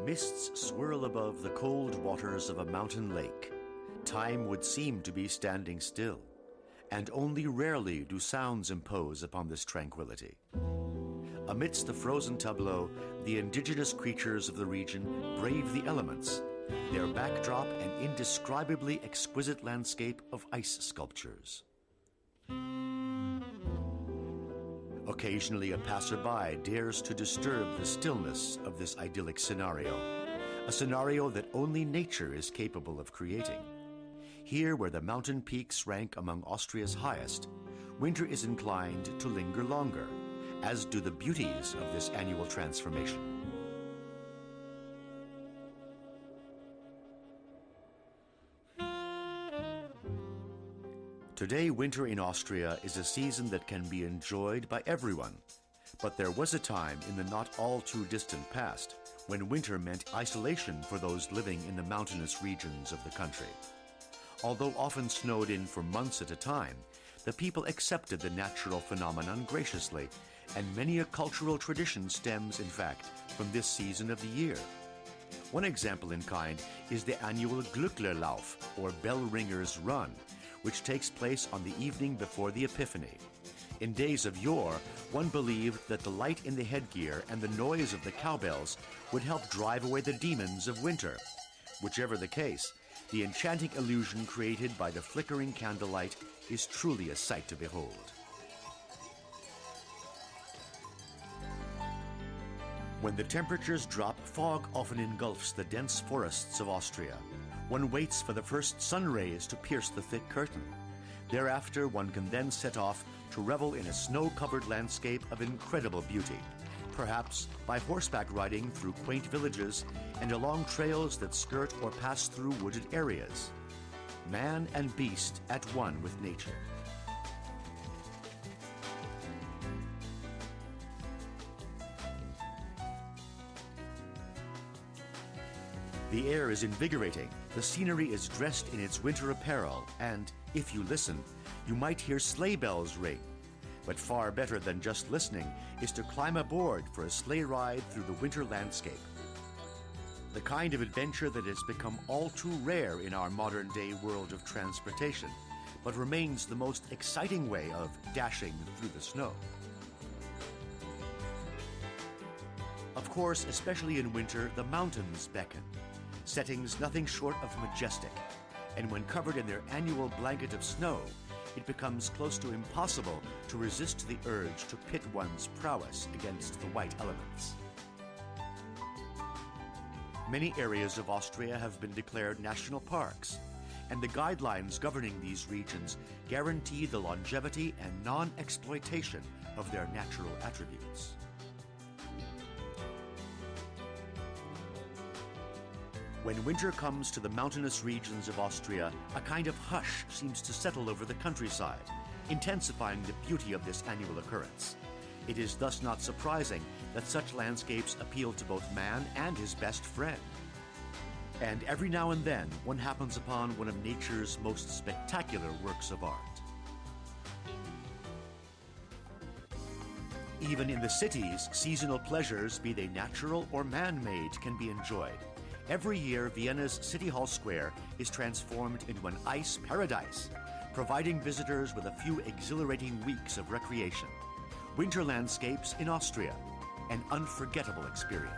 Mists swirl above the cold waters of a mountain lake. Time would seem to be standing still, and only rarely do sounds impose upon this tranquility. Amidst the frozen tableau, the indigenous creatures of the region brave the elements, their backdrop an indescribably exquisite landscape of ice sculptures. Occasionally a passerby dares to disturb the stillness of this idyllic scenario, a scenario that only nature is capable of creating. Here, where the mountain peaks rank among Austria's highest, winter is inclined to linger longer, as do the beauties of this annual transformation. Today, winter in Austria is a season that can be enjoyed by everyone. But there was a time in the not all too distant past when winter meant isolation for those living in the mountainous regions of the country. Although often snowed in for months at a time, the people accepted the natural phenomenon graciously, and many a cultural tradition stems, in fact, from this season of the year. One example in kind is the annual Glücklerlauf, or Bell Ringers Run, which takes place on the evening before the Epiphany. In days of yore, one believed that the light in the headgear and the noise of the cowbells would help drive away the demons of winter. Whichever the case, the enchanting illusion created by the flickering candlelight is truly a sight to behold. When the temperatures drop, fog often engulfs the dense forests of Austria. One waits for the first sun rays to pierce the thick curtain. Thereafter, one can then set off to revel in a snow-covered landscape of incredible beauty, perhaps by horseback riding through quaint villages and along trails that skirt or pass through wooded areas. Man and beast at one with nature. The air is invigorating, the scenery is dressed in its winter apparel, and, if you listen, you might hear sleigh bells ring. But far better than just listening is to climb aboard for a sleigh ride through the winter landscape. The kind of adventure that has become all too rare in our modern-day world of transportation, but remains the most exciting way of dashing through the snow. Of course, especially in winter, the mountains beckon. Settings nothing short of majestic, and when covered in their annual blanket of snow, it becomes close to impossible to resist the urge to pit one's prowess against the white elements. Many areas of Austria have been declared national parks, and the guidelines governing these regions guarantee the longevity and non-exploitation of their natural attributes. When winter comes to the mountainous regions of Austria, a kind of hush seems to settle over the countryside, intensifying the beauty of this annual occurrence. It is thus not surprising that such landscapes appeal to both man and his best friend. And every now and then, one happens upon one of nature's most spectacular works of art. Even in the cities, seasonal pleasures, be they natural or man-made, can be enjoyed. Every year, Vienna's City Hall Square is transformed into an ice paradise, providing visitors with a few exhilarating weeks of recreation. Winter landscapes in Austria, an unforgettable experience.